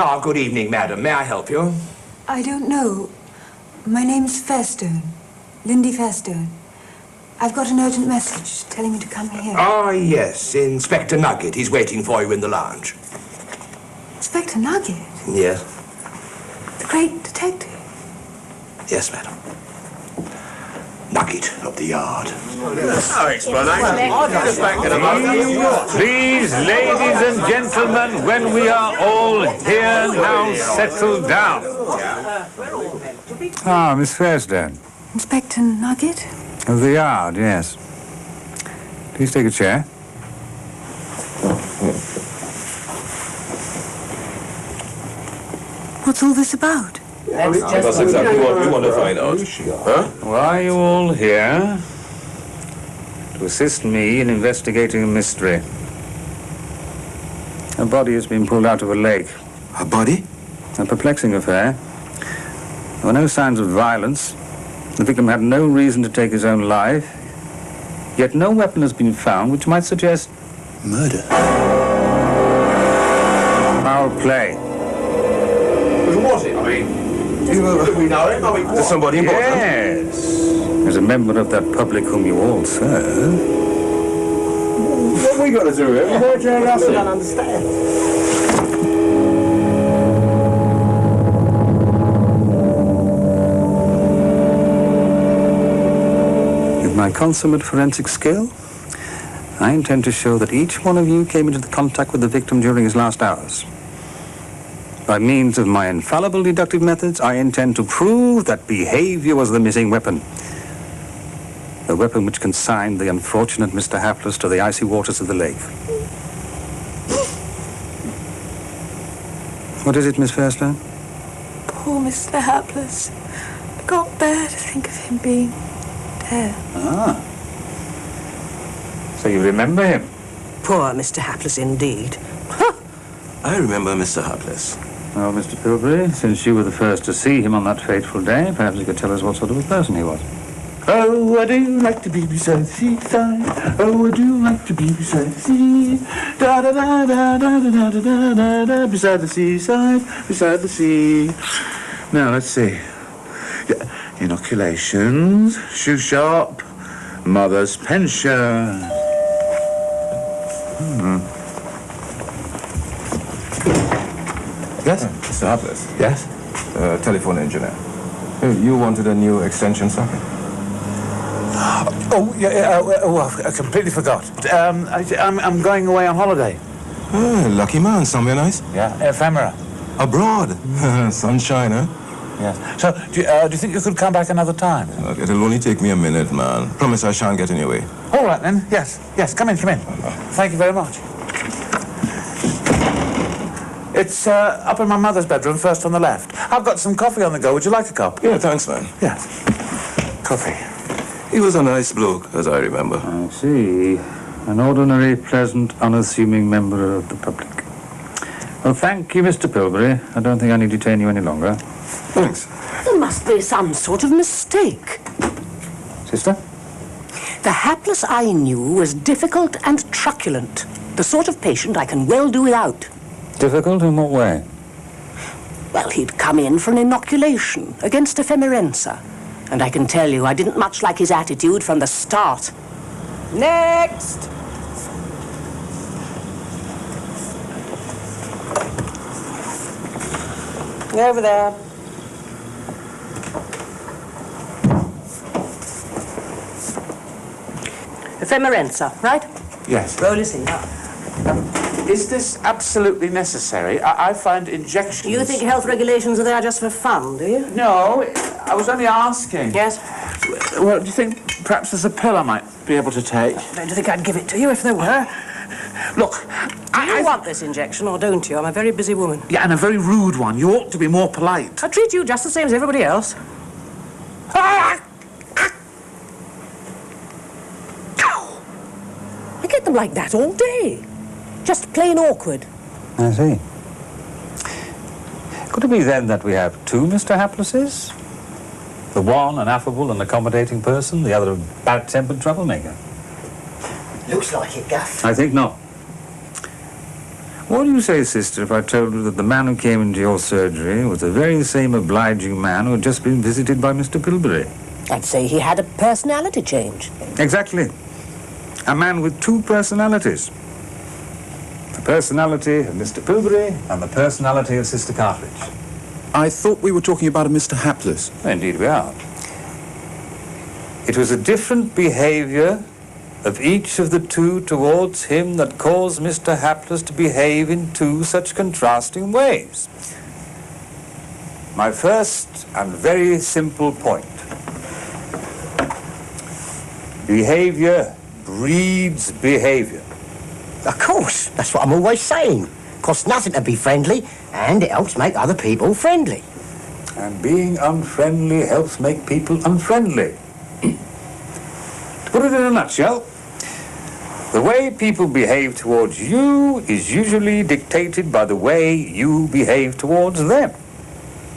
Oh, good evening, madam. May I help you? I don't know. My name's Fairstone. Lindy Fairstone. I've got an urgent message telling me to come here. Ah, yes. Inspector Nugget. He's waiting for you in the lounge. Inspector Nugget? Yes? The great detective? Yes, madam. Nugget of the yard. Please, ladies and gentlemen, when we are all here, now settle down. Ah, Miss Fairstone. Inspector Nugget? Of the yard, yes. Please take a chair. What's all this about? That's exactly what we want to find out. Huh? Why are you all here? To assist me in investigating a mystery. A body has been pulled out of a lake. A body? A perplexing affair. There were no signs of violence. The victim had no reason to take his own life. Yet no weapon has been found which might suggest... Murder? Foul play. Who was it? I mean... Do we know him? There's somebody important. Yes. As a member of that public whom you all serve. What have we got to do here? I don't understand. With my consummate forensic skill, I intend to show that each one of you came into contact with the victim during his last hours. By means of my infallible deductive methods, I intend to prove that behavior was the missing weapon. The weapon which consigned the unfortunate Mr. Hapless to the icy waters of the lake. What is it, Miss Fairstone? Poor Mr. Hapless. I can't bear to think of him being dead. Ah. So you remember him? Poor Mr. Hapless indeed. I remember Mr. Hapless. Well, Mr. Pilbury, since you were the first to see him on that fateful day, perhaps you could tell us what sort of a person he was. Oh, I do like to be beside the seaside. Oh, I do like to be beside the sea. Da da da da da da da da da da. Beside the seaside, beside the sea. Now let's see. Yeah. Inoculations, shoe shop, mother's pension. Yes, Mr. Hapless. Yes, telephone engineer. You wanted a new extension socket. Oh, yeah, I completely forgot. I'm going away on holiday. Oh, lucky man, somewhere nice. Yeah, ephemera. Abroad. Sunshine, huh? Yes. So, do you think you could come back another time? Look, it'll only take me a minute, man. Promise I shan't get in your way. All right, then. Yes, come in. Thank you very much. It's up in my mother's bedroom, first on the left. I've got some coffee on the go. Would you like a cup? Yeah, thanks, man. Yes. Coffee. He was a nice bloke, as I remember. I see. An ordinary, pleasant, unassuming member of the public. Well, thank you, Mr. Pilbury. I don't think I need to detain you any longer. Thanks. There must be some sort of mistake. Sister? The Hapless I knew was difficult and truculent. The sort of patient I can well do without. Difficult in what way? Well, he'd come in for an inoculation against ephemerenza. And I can tell you, I didn't much like his attitude from the start. Next! Over there. Ephemerenza, right? Yes. Roll your sleeve up. Is this absolutely necessary? I find injections... You think health regulations are there just for fun, do you? No, I was only asking. Yes? Well, do you think perhaps there's a pill I might be able to take? Don't you think I'd give it to you if there were? Look, I want this injection, or don't you? I'm a very busy woman. Yeah, and a very rude one. You ought to be more polite. I treat you just the same as everybody else. I get them like that all day. Just plain awkward. I see. Could it be then that we have two Mr. Haplesses? The one an affable and accommodating person, the other a bad-tempered troublemaker. Looks like it, Gaff. I think not. What do you say, sister, if I told you that the man who came into your surgery was the very same obliging man who had just been visited by Mr. Pilbury? I'd say he had a personality change. Exactly. A man with two personalities. The personality of Mr. Pilbury and the personality of Sister Cartledge. I thought we were talking about a Mr. Hapless. Indeed we are. It was a different behaviour of each of the two towards him that caused Mr. Hapless to behave in two such contrasting ways. My first and very simple point. Behaviour breeds behaviour. Of course, that's what I'm always saying. Costs nothing to be friendly, and it helps make other people friendly. And being unfriendly helps make people unfriendly. To put it in a nutshell, the way people behave towards you is usually dictated by the way you behave towards them.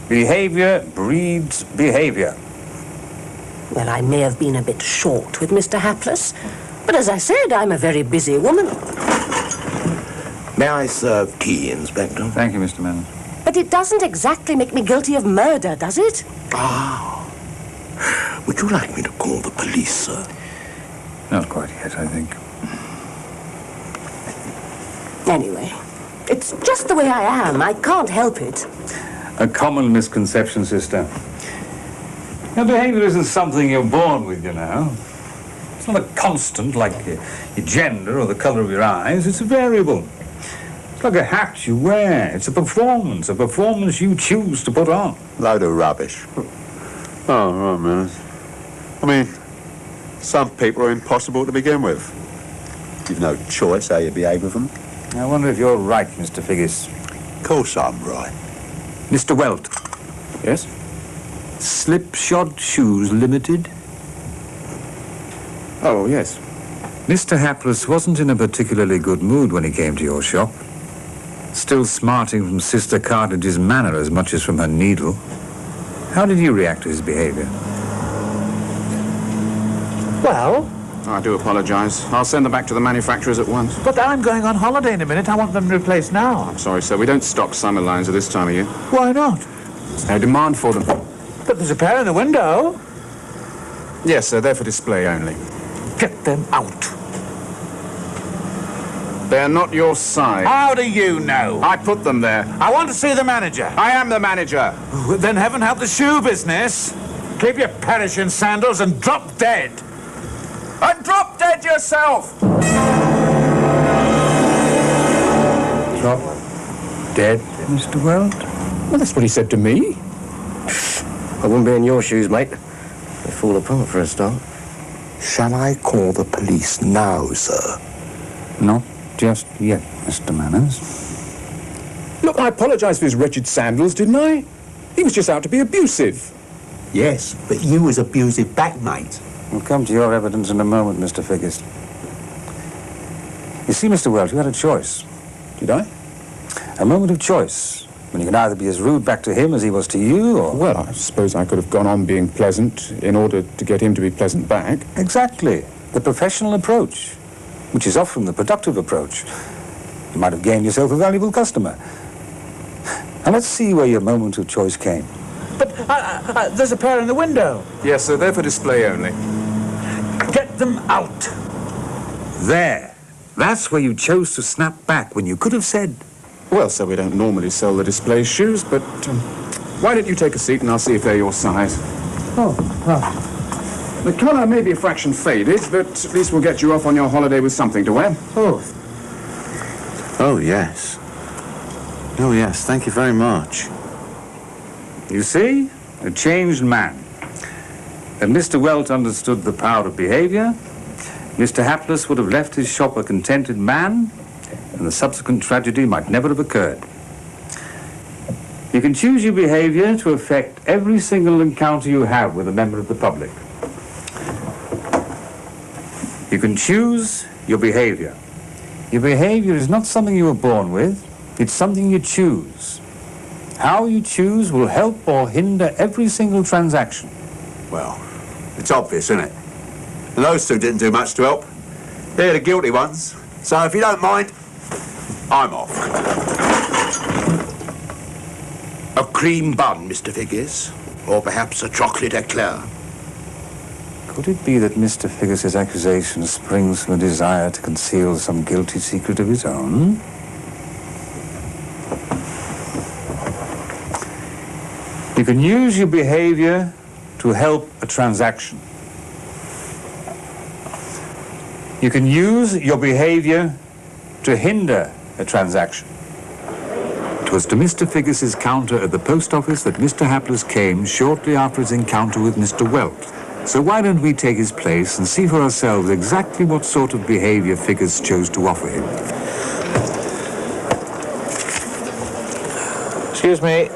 Behaviour breeds behaviour. Well, I may have been a bit short with Mr. Hapless, but as I said, I'm a very busy woman. May I serve tea, Inspector? Thank you, Mr. Manners. But it doesn't exactly make me guilty of murder, does it? Ah. Would you like me to call the police, sir? Not quite yet, I think. Anyway, it's just the way I am. I can't help it. A common misconception, sister. Your behaviour isn't something you're born with, you know. It's not a constant like your gender or the colour of your eyes. It's a variable. It's like a hat you wear. It's a performance you choose to put on. Load of rubbish. Oh, right, man. I mean, some people are impossible to begin with. You've no choice how you behave with them. I wonder if you're right, Mr. Figgis. Of course I'm right. Mr. Welt. Yes? Slipshod Shoes Limited? Oh, yes. Mr. Hapless wasn't in a particularly good mood when he came to your shop. Still smarting from Sister Cartledge's manner as much as from her needle. How did you react to his behaviour? Well, I do apologise. I'll send them back to the manufacturers at once. but I'm going on holiday in a minute. I want them replaced now. I'm sorry, sir. We don't stock summer lines at this time of year. Why not? There's no demand for them. But there's a pair in the window. Yes, sir. They're for display only. Get them out. They're not your size. How do you know? I put them there. I want to see the manager. I am the manager. Then heaven help the shoe business. Keep your perishing sandals and drop dead. And drop dead yourself! Drop dead, Mr. Welt? Well, that's what he said to me. I wouldn't be in your shoes, mate. They fall apart for a start. Shall I call the police now, sir? Not just yet, Mr. Manners. Look, I apologise for his wretched sandals, didn't I? He was just out to be abusive. Yes, but you was abusive back, mate. We'll come to your evidence in a moment, Mr. Figgis. You see, Mr. Welt, you had a choice. Did I? A moment of choice, when you could either be as rude back to him as he was to you, or... Well, I suppose I could have gone on being pleasant in order to get him to be pleasant back. Exactly. The professional approach, which is often the productive approach. You might have gained yourself a valuable customer. And let's see where your moment of choice came. But there's a pair in the window. Yes, sir. They're for display only. Get them out. There. That's where you chose to snap back when you could have said... Well, sir, we don't normally sell the display shoes, but why don't you take a seat and I'll see if they're your size. The colour may be a fraction faded, but at least we'll get you off on your holiday with something to wear. Oh. Oh, yes. Oh, yes, thank you very much. You see? A changed man. If Mr. Welt understood the power of behaviour, Mr. Hapless would have left his shop a contented man, and the subsequent tragedy might never have occurred. You can choose your behaviour to affect every single encounter you have with a member of the public. You can choose your behaviour. Your behaviour is not something you were born with, it's something you choose. How you choose will help or hinder every single transaction. Well, it's obvious, isn't it? And those two didn't do much to help. They're the guilty ones. So if you don't mind, I'm off. A cream bun, Mr. Figgis, or perhaps a chocolate eclair. Could it be that Mr. Figgis's accusation springs from a desire to conceal some guilty secret of his own? You can use your behaviour to help a transaction. You can use your behaviour to hinder a transaction. It was to Mr. Figgis's counter at the post office that Mr. Hapless came shortly after his encounter with Mr. Welt. So why don't we take his place and see for ourselves exactly what sort of behaviour Figgis chose to offer him. Excuse me.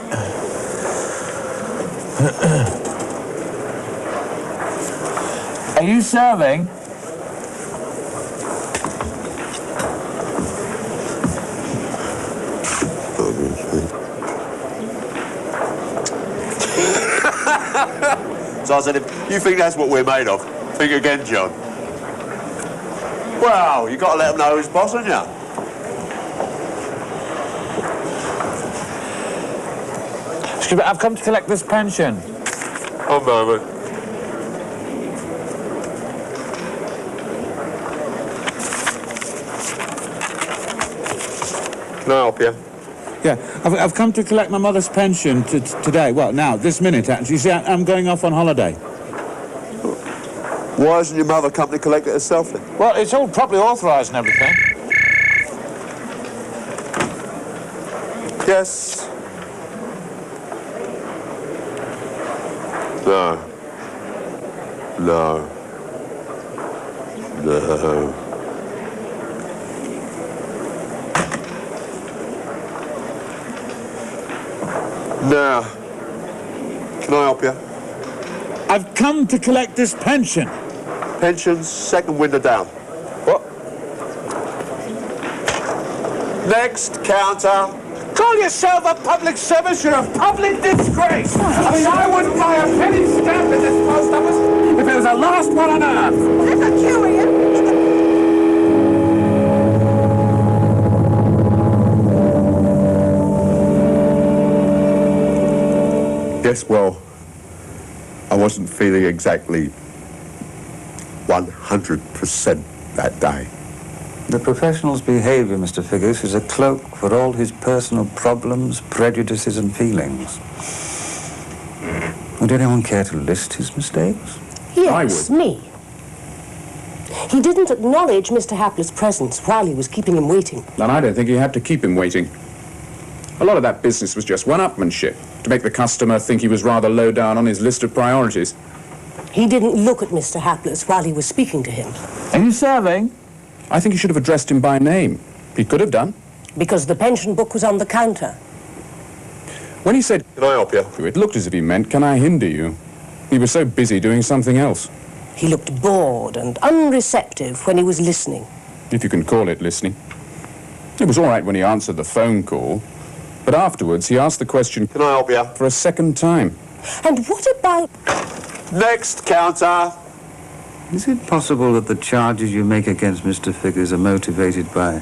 Are you serving? So I said, if you think that's what we're made of, think again, John. Well, you got to let them know who's boss, haven't you? Excuse me, I've come to collect this pension. One moment. Can I help you? Yeah, I've come to collect my mother's pension today. Well, now, this minute, actually. You see, I'm going off on holiday. Why hasn't your mother come to collect it herself then? Well, it's all properly authorised and everything. Yes. No. No. No. Now, can I help you? I've come to collect this pension. Pensions, second window down. What? Next counter. Call yourself a public service, you're a public disgrace. I mean, I wouldn't buy a penny stamp at this post office if it was the last one on earth. There's a queue here. Yes, well, I wasn't feeling exactly 100% that day. The professional's behaviour, Mr. Figgis, is a cloak for all his personal problems, prejudices and feelings. Would anyone care to list his mistakes? Yes, me. He didn't acknowledge Mr. Hapless' presence while he was keeping him waiting. And I don't think he had to keep him waiting. A lot of that business was just one-upmanship, to make the customer think he was rather low down on his list of priorities. He didn't look at Mr. Hapless while he was speaking to him. Are you serving? I think you should have addressed him by name. He could have done. Because the pension book was on the counter. When he said, Can I help you? it looked as if he meant, can I hinder you? He was so busy doing something else. He looked bored and unreceptive when he was listening. If you can call it listening. It was all right when he answered the phone call, but afterwards he asked the question, Can I help you? for a second time. And what about... Next counter. Is it possible that the charges you make against Mr. Figgis are motivated by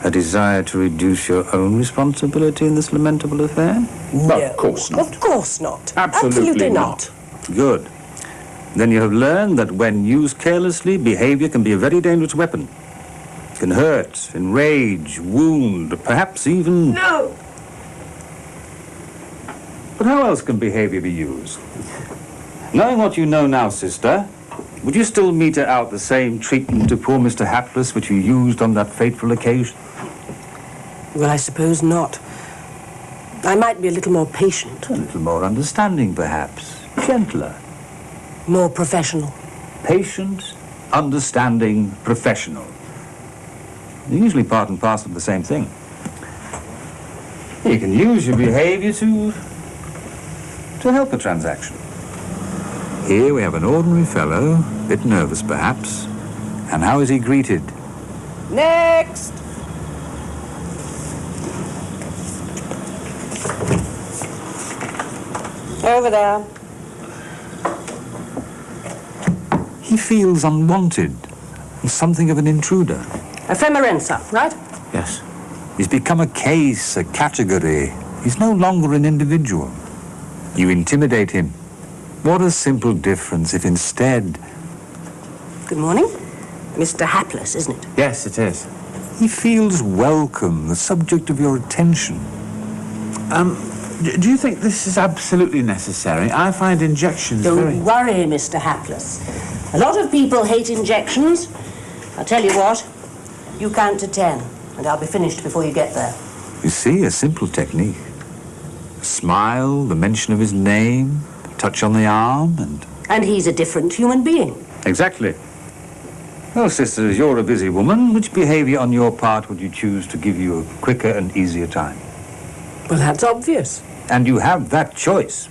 a desire to reduce your own responsibility in this lamentable affair? No, of course not. Of course not. Absolutely not. Good. Then you have learned that when used carelessly, behaviour can be a very dangerous weapon. It can hurt, enrage, wound, perhaps even... No. But how else can behaviour be used? Knowing what you know now, sister, would you still mete out the same treatment to poor Mr. Hapless which you used on that fateful occasion? Well, I suppose not. I might be a little more patient. A little more understanding, perhaps. Gentler. More professional. Patient, understanding, professional. They're usually part and parcel of the same thing. You can use your behavior to help a transaction. Here we have an ordinary fellow, a bit nervous perhaps. And how is he greeted? Next! Over there. He feels unwanted and something of an intruder. Ephemerenza, right? Yes. He's become a case, a category. He's no longer an individual. You intimidate him. What a simple difference if instead... Good morning. Mr. Hapless, isn't it? Yes, it is. He feels welcome, the subject of your attention. Do you think this is absolutely necessary? I find injections very... Don't worry, Mr. Hapless. A lot of people hate injections. I'll tell you what, you count to 10, and I'll be finished before you get there. You see, a simple technique. A smile, the mention of his name, a touch on the arm, and... And he's a different human being. Exactly. Well, sister, as you're a busy woman, which behavior on your part would you choose to give you a quicker and easier time? Well, that's obvious. And you have that choice.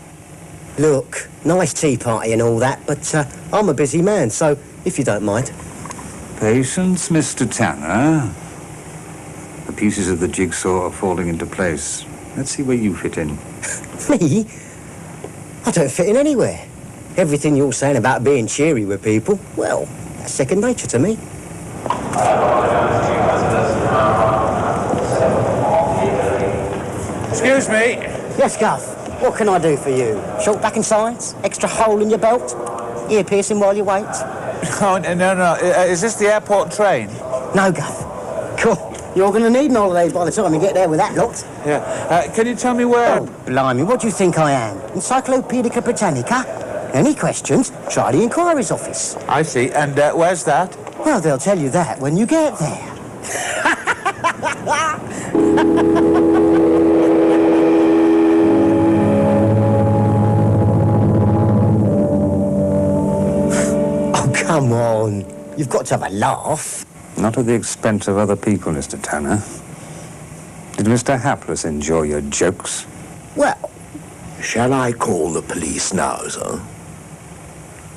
Look, nice tea party and all that, but I'm a busy man, so if you don't mind. Patience, Mr. Tanner. The pieces of the jigsaw are falling into place. Let's see where you fit in. Me? I don't fit in anywhere. Everything you're saying about being cheery with people, well, that's second nature to me. Excuse me. Yes, Guff. What can I do for you? Short back and sides? Extra hole in your belt? Ear piercing while you wait? Oh, no. Is this the airport train? No, Guff. Cool. You're going to need an holiday by the time you get there with that lot. Yeah. Can you tell me where... Oh, blimey, what do you think I am? Encyclopedica Britannica? Any questions? Try the inquiries office. I see. And where's that? Well, they'll tell you that when you get there. Oh, come on. You've got to have a laugh. Not at the expense of other people, Mr. Tanner. Did Mr. Hapless enjoy your jokes? Well, Shall I call the police now, sir?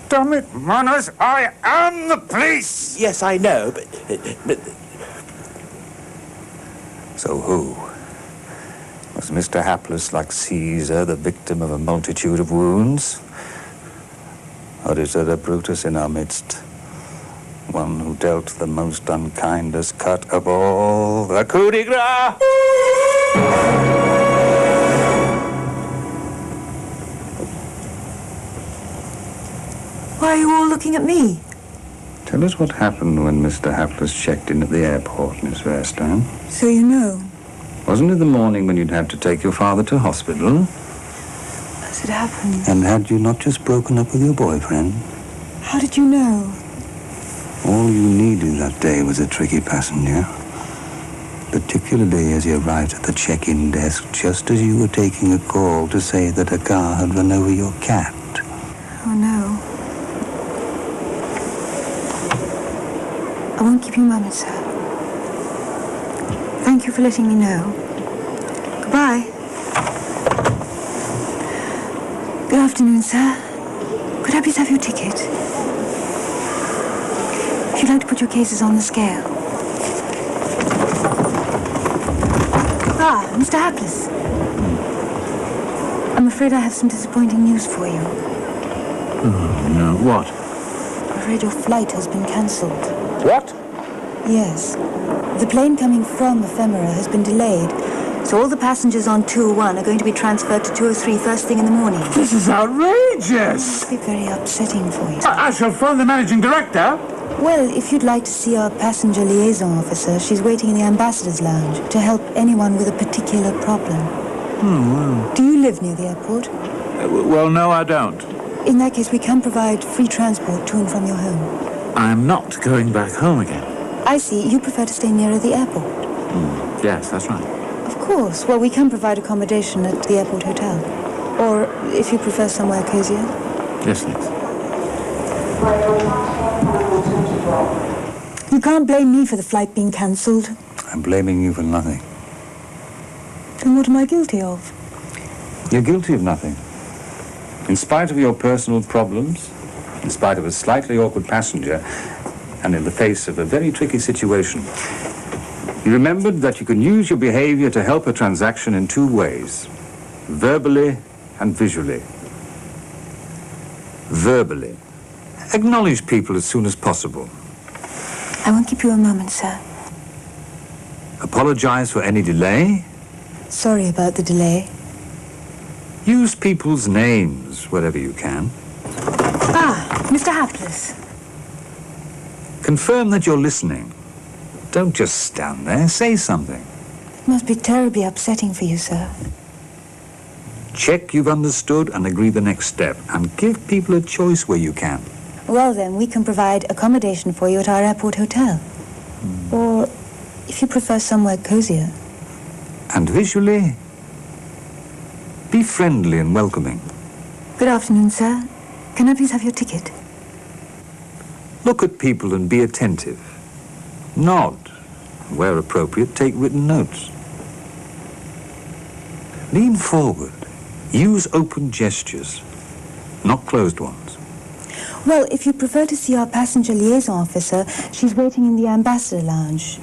Damn it, Manners, I am the police! Yes, I know, but... So who? Was Mr. Hapless, like Caesar, the victim of a multitude of wounds? Or is there a Brutus in our midst? One who dealt the most unkindest cut of all, the coup de grace! Why are you all looking at me? Tell us what happened when Mr. Hapless checked in at the airport, Miss Fairstone. So you know. Wasn't it the morning when you'd had to take your father to hospital? As it happened. And had you not just broken up with your boyfriend? How did you know? All you needed that day was a tricky passenger. Particularly as he arrived at the check-in desk just as you were taking a call to say that a car had run over your cat. Oh, no. I won't keep you a moment, sir. Thank you for letting me know. Goodbye. Good afternoon, sir. Could I please have your ticket? If you'd like to put your cases on the scale. Ah, Mr. Hapless. I'm afraid I have some disappointing news for you. Oh, no. What? I'm afraid your flight has been cancelled. What? Yes. The plane coming from Ephemera has been delayed, so all the passengers on 201 are going to be transferred to 203 first thing in the morning. This is outrageous! It will be very upsetting for you. I shall phone the managing director. Well, if you'd like to see our passenger liaison officer, she's waiting in the ambassador's lounge to help anyone with a particular problem. Oh, well. Do you live near the airport? Well, no, I don't. in that case, we can provide free transport to and from your home. I'm not going back home again. I see. You prefer to stay nearer the airport. Yes, that's right. Of course. Well, we can provide accommodation at the airport hotel. Or, if you prefer somewhere cozier. Yes, thanks. You can't blame me for the flight being cancelled. I'm blaming you for nothing. Then what am I guilty of? You're guilty of nothing. In spite of your personal problems, in spite of a slightly awkward passenger, and in the face of a very tricky situation, you remembered that you can use your behavior to help a transaction in two ways, verbally and visually. Verbally. Acknowledge people as soon as possible. I won't keep you a moment, sir. Apologize for any delay. Sorry about the delay. Use people's names wherever you can. Mr. Hapless. Confirm that you're listening. Don't just stand there. Say something. It must be terribly upsetting for you, sir. Check you've understood and agree the next step. And give people a choice where you can. Well, then, we can provide accommodation for you at our airport hotel. Or, if you prefer somewhere cozier. And visually, be friendly and welcoming. Good afternoon, sir. Can I please have your ticket? Look at people and be attentive. Nod. Where appropriate, take written notes. Lean forward. Use open gestures, not closed ones. Well, if you prefer to see our passenger liaison officer, she's waiting in the ambassador lounge.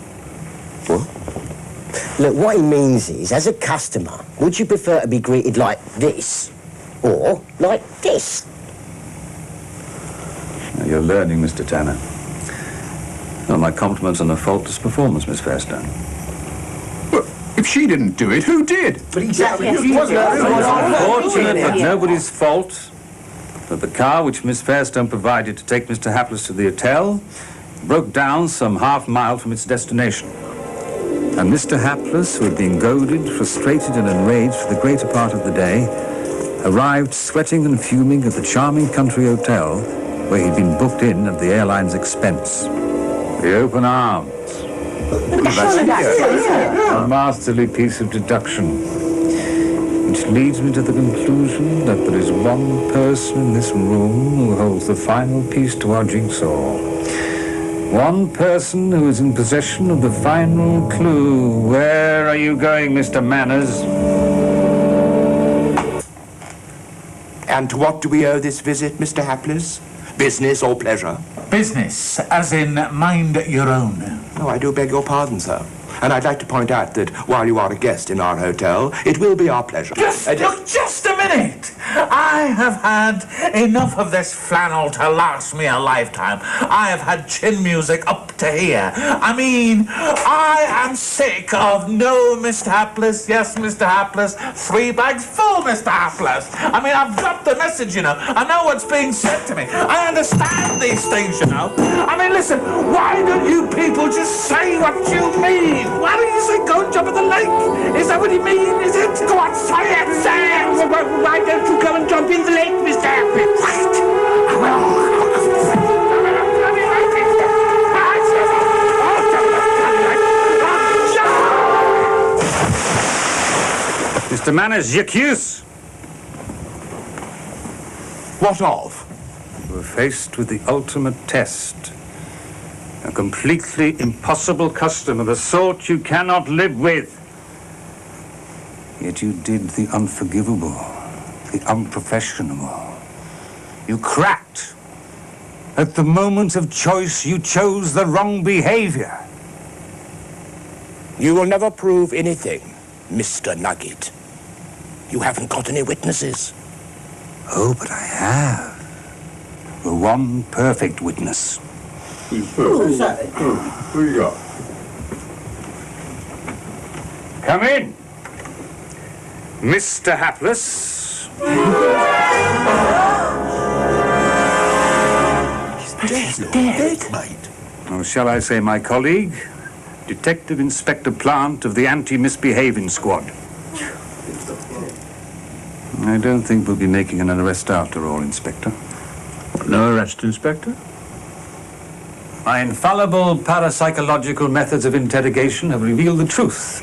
What? Look, what he means is, as a customer, would you prefer to be greeted like this? Or like this? Now, you're learning, Mr. Tanner. Well, my compliments on a faultless performance, Miss Fairstone. Well, if she didn't do it, who did? But exactly. It's unfortunate, but nobody's fault that the car which Miss Fairstone provided to take Mr. Hapless to the hotel broke down some half-mile from its destination. And Mr. Hapless, who had been goaded, frustrated and enraged for the greater part of the day, arrived sweating and fuming at the charming country hotel where he'd been booked in at the airline's expense. The open arms. A masterly piece of deduction, which leads me to the conclusion that there is one person in this room who holds the final piece to our jigsaw. One person who is in possession of the final clue. Where are you going, Mr. Manners? And to what do we owe this visit, Mr. Hapless? Business or pleasure? Business, as in mind your own. No, I do beg your pardon, sir. And I'd like to point out that while you are a guest in our hotel, it will be our pleasure. Look, just a minute. I have had enough of this flannel to last me a lifetime. I have had chin music up to here. I mean, I am sick of no Mr. Hapless, yes, Mr. Hapless, 3 bags full, Mr. Hapless. I mean, I've got the message, you know. I know what's being said to me. I understand these things, you know. I mean, listen, why don't you people just say what you mean? Why don't you say go and jump in the lake? Is that what you mean, is it? Go on, say it, say it! Why don't you go and jump in the lake, Mr. Hapless? Mr. Manners, j'accuse. What of? We're faced with the ultimate test. A completely impossible customer, the sort you cannot live with. Yet you did the unforgivable, the unprofessional. You cracked. At the moment of choice, you chose the wrong behavior. You will never prove anything, Mr. Nugget. You haven't got any witnesses. Oh, but I have. The one perfect witness. Who's that? Who you got? Come in. Mr. Hapless. He's dead, mate. Or shall I say my colleague, Detective Inspector Plant of the Anti-Misbehaving Squad. I don't think we'll be making an arrest after all, Inspector. No arrest, Inspector? My infallible parapsychological methods of interrogation have revealed the truth.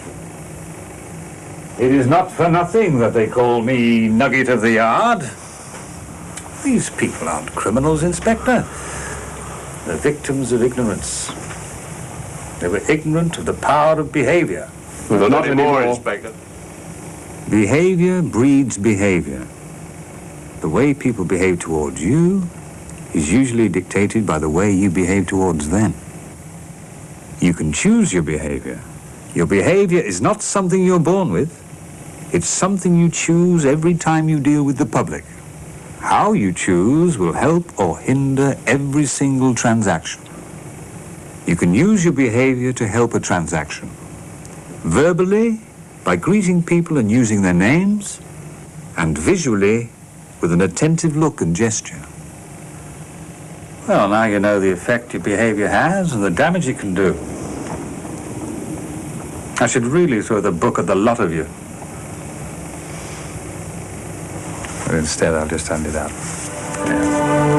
It is not for nothing that they call me Nugget of the Yard. These people aren't criminals, Inspector. They're victims of ignorance. They were ignorant of the power of behavior. Well, not anymore, Inspector. Behavior breeds behavior. The way people behave towards you is usually dictated by the way you behave towards them. You can choose your behavior. Your behavior is not something you're born with. It's something you choose every time you deal with the public. How you choose will help or hinder every single transaction. You can use your behavior to help a transaction. Verbally, by greeting people and using their names, and visually, with an attentive look and gesture. Well, now you know the effect your behavior has and the damage it can do. I should really throw the book at the lot of you. But instead, I'll just hand it out. Yeah.